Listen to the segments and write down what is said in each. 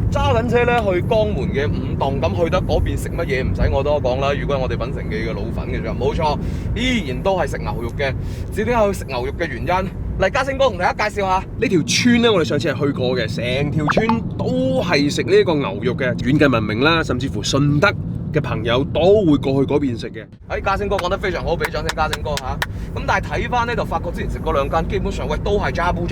揸緊車咧去江門嘅五棟，咁去得嗰邊食乜嘢唔使我多講啦。如果係我哋品城記嘅老粉嘅啫，冇錯，依然都係食牛肉嘅。至於點解去食牛肉嘅原因，嚟嘉星哥同大家介紹下呢條村咧，我哋上次係去過嘅，成條村都係食呢個牛肉嘅，遠近聞名啦，甚至乎順德嘅朋友都會過去嗰邊食嘅。嘉星哥講得非常好，俾掌聲嘉星哥嚇。咁但係睇翻咧就發覺之前食嗰兩間基本上喂都係Jabu嚟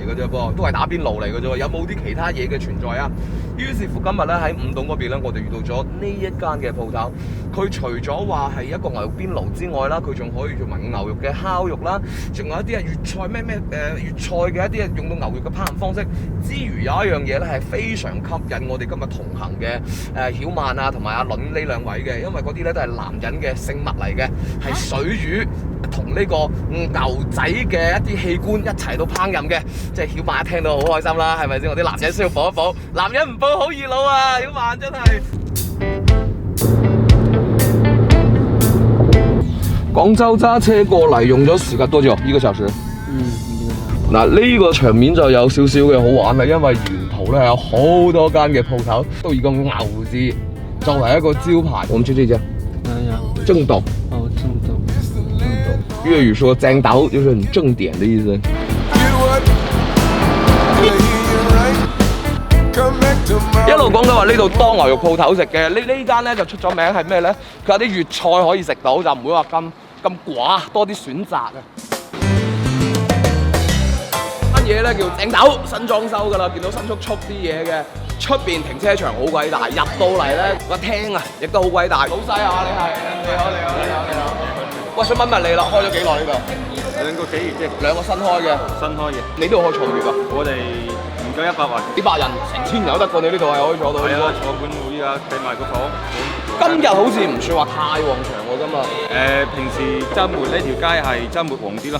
嘅啫噃，都係打邊爐嚟嘅啫喎，有冇啲其他嘢嘅存在啊？於是乎今日咧喺五棟嗰邊咧，我哋遇到咗呢一間嘅鋪頭。佢除咗話係一個牛肉邊爐之外啦，佢仲可以做埋牛肉嘅烤肉啦，仲有一啲係粵菜粵菜嘅一啲用到牛肉嘅烹飪方式。之餘有一樣嘢咧係非常吸引我哋今日同行嘅曉曼啊同埋阿倫呢兩位嘅，因為嗰啲咧都係男人嘅聖物嚟嘅，係水魚同呢個牛仔嘅一啲器官一齊到烹飪嘅，即係曉曼一聽到好開心啦，係咪先？我啲男人需要補一補，男人唔補好易老啊！曉曼真係。廣州揸車過嚟用咗時間多久？1個小時。嗱，呢個場面就有少少嘅好玩啦，因為沿途咧有好多間嘅鋪頭，都以個牛字作為一個招牌。我們去這家。正斗。哦，正斗。粵語說正斗就是很正點的意思。一路講到話呢度多牛肉鋪頭食嘅，呢間咧就出咗名係咩咧？佢有啲粵菜可以食到，就唔會話咁寡，多啲選擇嘅。間嘢咧叫正斗，新裝修㗎啦，見到新速啲嘢嘅。出邊停車場好鬼大，入到嚟咧個廳啊，亦都好鬼大。老細啊，你係？你好。喂，想問你啦，開咗幾耐呢度？2個幾月啫。2個新開嘅。新開嘅。你都開坐月啊？我哋唔夠100人。幾百人，成千人都得過，你呢度係可以坐到。係啊，坐滿會啊，計埋個房。今日好似唔算話太旺場喎，今日。平時週末呢條街係週末旺啲咯。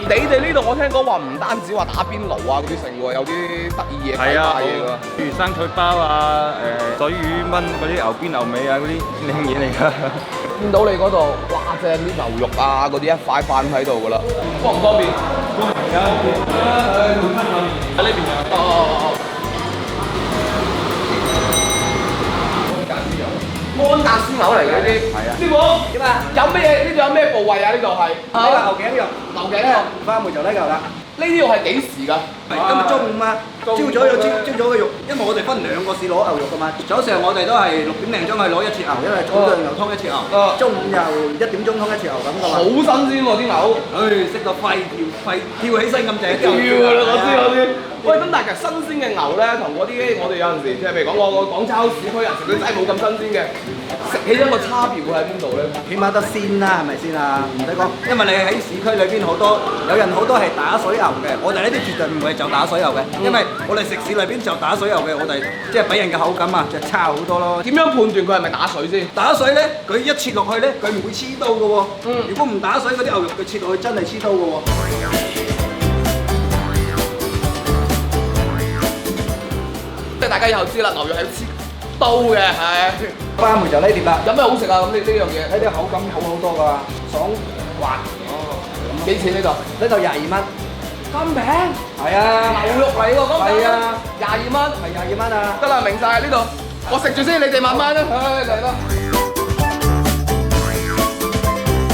你哋呢度我聽講話唔單止話打邊爐啊嗰啲剩喎，有啲得意嘢睇下嘢㗎。譬如生菜包啊，水魚炆嗰啲牛邊牛尾啊嗰啲靚嘢嚟㗎。見到你嗰度，哇正啲牛肉啊嗰啲一塊塊喺度㗎啦。方唔方便？方便啊！喺呢邊啊。哦。安達絲牛嚟嘅呢啲，係啊。師傅點啊？有咩嘢？呢度有咩部位啊？呢度係呢個牛頸肉，牛頸肉，花梅就呢嚿啦。呢啲肉係幾時㗎？今日中午啊，朝早有朝早嘅肉，因為我哋分2個市攞牛肉㗎嘛。早上我哋都係6點零鐘去攞1切牛，因為早上又劏1切牛，中午又1點鐘劏1切牛咁㗎嘛。好新鮮喎啲牛，食到肺跳起身咁正。跳㗎啦，我知。喂，咁但係其實新鮮嘅牛咧，同嗰啲我哋有陣時即係譬如講我廣州市區人食嗰啲真係冇咁新鮮嘅，食起一個差別會喺邊度咧？起碼得鮮啦，係咪先啊？唔使講，因為你喺市區裏邊好多有人好多係打水牛嘅，我哋呢啲絕對唔會就打水牛嘅，因為我哋食市裏邊就打水牛嘅，我哋即係俾人嘅口感啊，就差好多咯。點樣判斷佢係咪打水先？打水咧，佢一切落去咧，佢唔會黐刀嘅喎。如果唔打水嗰啲牛肉，佢切落去真係黐刀嘅喎。即係大家以後知啦，牛肉係要切刀嘅，係。花梅就呢碟啦。有咩好食啊？咁呢樣嘢？呢啲口感好好多㗎，爽滑。哦。幾錢呢度？呢度22蚊。咁平？係啊。牛肉嚟喎，咁平。係啊。22蚊。係22蚊啊。得啦，明晒呢度。我食住先，你哋慢慢啦。唉，嚟啦。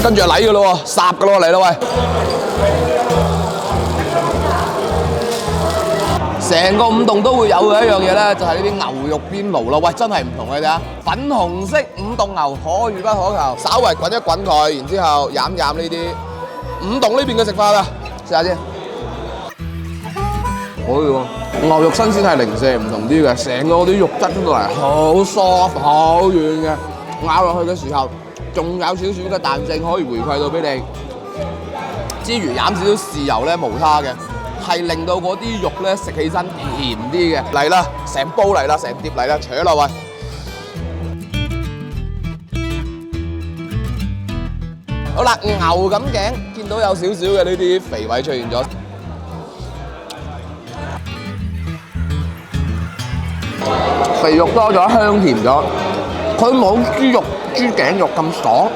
跟住就嚟㗎咯喎，霎㗎咯，嚟啦喂。成個五棟都會有嘅一樣嘢咧，就係呢啲牛肉邊爐啦。喂，真係唔同嘅啫，粉紅色五棟牛可遇不可求。稍為滾一滾佢，然之後飲呢啲五棟呢邊嘅食法啦，試下先。可以喎，牛肉新鮮係零舍唔同啲嘅，成個啲肉質出到嚟好 soft 好軟嘅，咬落去嘅時候仲有少少嘅彈性可以回饋到俾你。之餘飲少少豉油咧無他嘅。係令到嗰啲肉咧食起身甜啲嘅。嚟啦，成煲嚟啦，成碟嚟啦，扯啦喂！好啦，牛咁頸見到有少少嘅呢啲肥位出現咗，肥肉多咗，香甜咗。佢冇豬頸肉咁爽，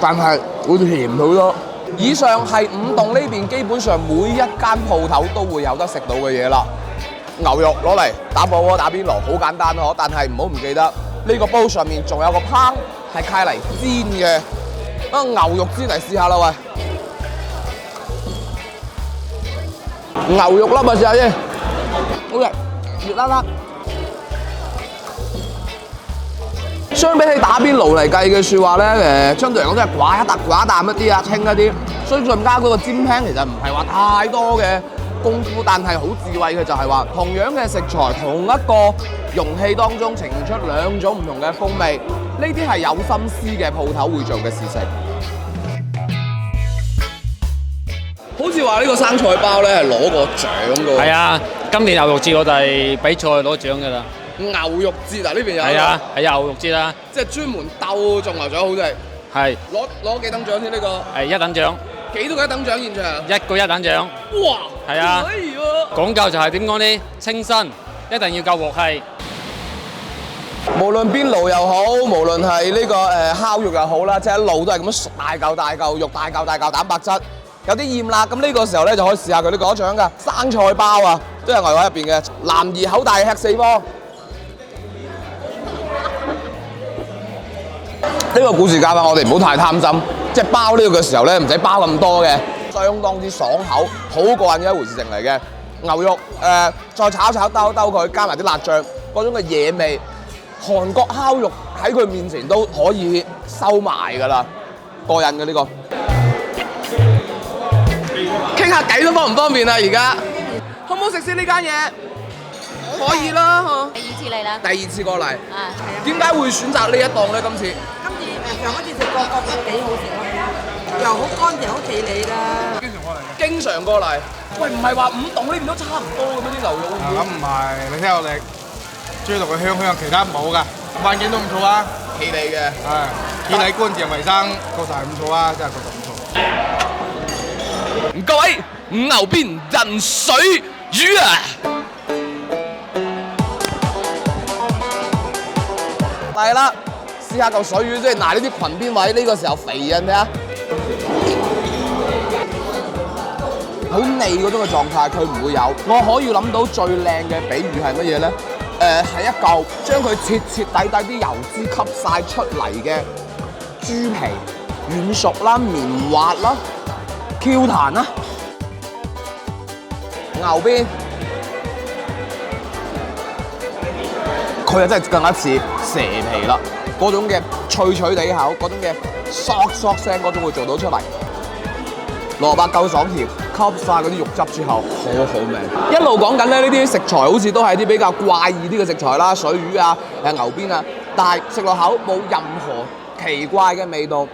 但係會甜好多。以上係五棟呢邊基本上每一間鋪頭都會有得食到嘅嘢啦。牛肉攞嚟打火鍋打邊爐，好簡單呵，但係唔好唔記得呢個煲上面仲有個烹係揩嚟煎嘅。牛肉煎嚟試下啦喂！牛肉粒啊，試下先，好嘅，熱辣辣。相比起打邊爐嚟計嘅説話咧，相對嚟講都係寡淡一啲啊，清一啲。所以再加嗰個煎 pan 其實唔係話太多嘅功夫，但係好智慧嘅就係話，同樣嘅食材，同一個容器當中呈現出兩種唔同嘅風味，呢啲係有心思嘅鋪頭會做嘅事情。好似話呢個生菜包咧係攞過獎㗎喎。係啊，今年牛肉節我哋比賽攞獎㗎啦。牛肉節啊，呢邊有。係啊，係牛肉節啊。即係專門鬥中牛獎好似。係。攞幾等獎先呢個？係1等獎。幾多個1等獎現場？1個1等獎。哇！係啊。講究就係點講呢？清新，一定要夠鑊氣。無論邊爐又好，無論係呢個烤肉又好啦，即係一路都係咁樣大嚿肉、大嚿蛋白質。有啲厭啦，咁呢個時候咧就可以試下佢哋攞獎㗎生菜包啊，都係牛肉入邊嘅。男兒口大吃4方。呢個故事教我哋唔好太貪心，即係包呢個嘅時候咧唔使包咁多嘅，相當之爽口，好過癮嘅一回事情嚟嘅。牛肉再炒兜佢，加埋啲辣醬，嗰種嘅野味，韓國烤肉喺佢面前都可以收埋㗎啦，過癮嘅呢個。傾下偈都方唔方便啊？而家好唔好食先呢間嘢？可以啦，嗬。第2次嚟啦。第2次過嚟。係啊。點解會選擇呢一檔咧？今次上一次食過，覺得幾好食咯，又好乾淨，好企理啦。經常過嚟。喂，唔係話5棟呢邊都差唔多嘅咩啲牛肉？咁唔係，你聽我哋豬肉嘅香，其他冇㗎，環境都唔錯啊，企理嘅。係，企理乾淨衞生，確實係唔錯啊，真係確實唔錯。各位，牛邊人水魚啊！嚟啦，試下嚿水魚即係嗱呢啲裙邊位，呢個時候肥啊，睇下，好膩嗰種嘅狀態，佢唔會有。我可以諗到最靚嘅比喻係乜嘢咧？係一嚿將佢徹底啲油脂吸晒出嚟嘅豬皮，軟熟啦、綿滑啦、Q 彈啦。牛邊，佢啊真係更加似蛇皮啦，嗰種嘅脆地口，嗰種嘅嗦聲嗰種會做到出嚟。蘿蔔夠爽甜，吸晒嗰啲肉汁之後，好味。一路講緊咧，呢啲食材好似都係啲比較怪異啲嘅食材啦，水魚啊、牛邊啊，但係食落口冇任何奇怪嘅味道。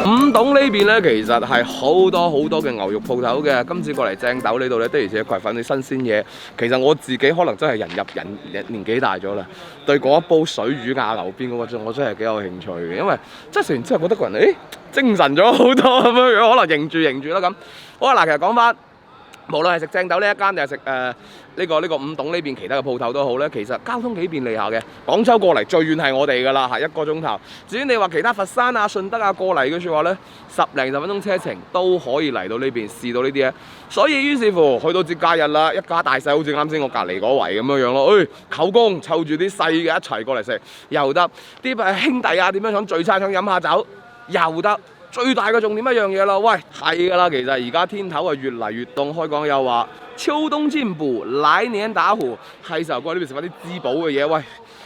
5棟呢邊咧，其實係好多嘅牛肉鋪頭嘅。今次過嚟正斗呢度咧，的而且確係揾啲新鮮嘢。其實我自己可能真係人年紀大咗啦，對嗰一煲水魚鴨牛邊嗰個我真係幾有興趣嘅，因為即係食完之後覺得個人精神咗好多咁樣樣，可能認住啦咁。好啊，嗱，其實講翻，無論係食正斗呢一間定係食呢個5棟呢邊其他嘅鋪頭都好咧，其實交通幾便利下嘅。廣州過嚟最遠係我哋㗎啦，係1個鐘頭。至於你話其他佛山啊、順德啊過嚟嘅説話咧，10零20分鐘車程都可以嚟到呢邊試到呢啲嘢。所以於是乎去到節假日啦，一家大細好似啱先我隔離嗰圍咁樣樣咯，舅公湊住啲細嘅一齊過嚟食又得，啲兄弟啊點樣想聚餐想飲下酒又得。最大嘅重點一樣嘢啦，喂，係㗎啦，其實而家天頭啊越嚟越凍，開講又話秋冬進補，來年打虎，係時候過呢邊食翻啲滋補嘅嘢，喂，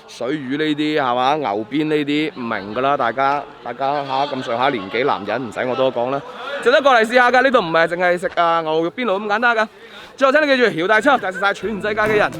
水魚呢啲係嘛，牛邊呢啲唔明㗎啦，大家嚇咁上下年紀男人唔使我多講啦，值得過嚟試下㗎，呢度唔係淨係食牛肉邊爐咁簡單㗎。最後請你記住，姚大秋就係食晒全世界嘅人。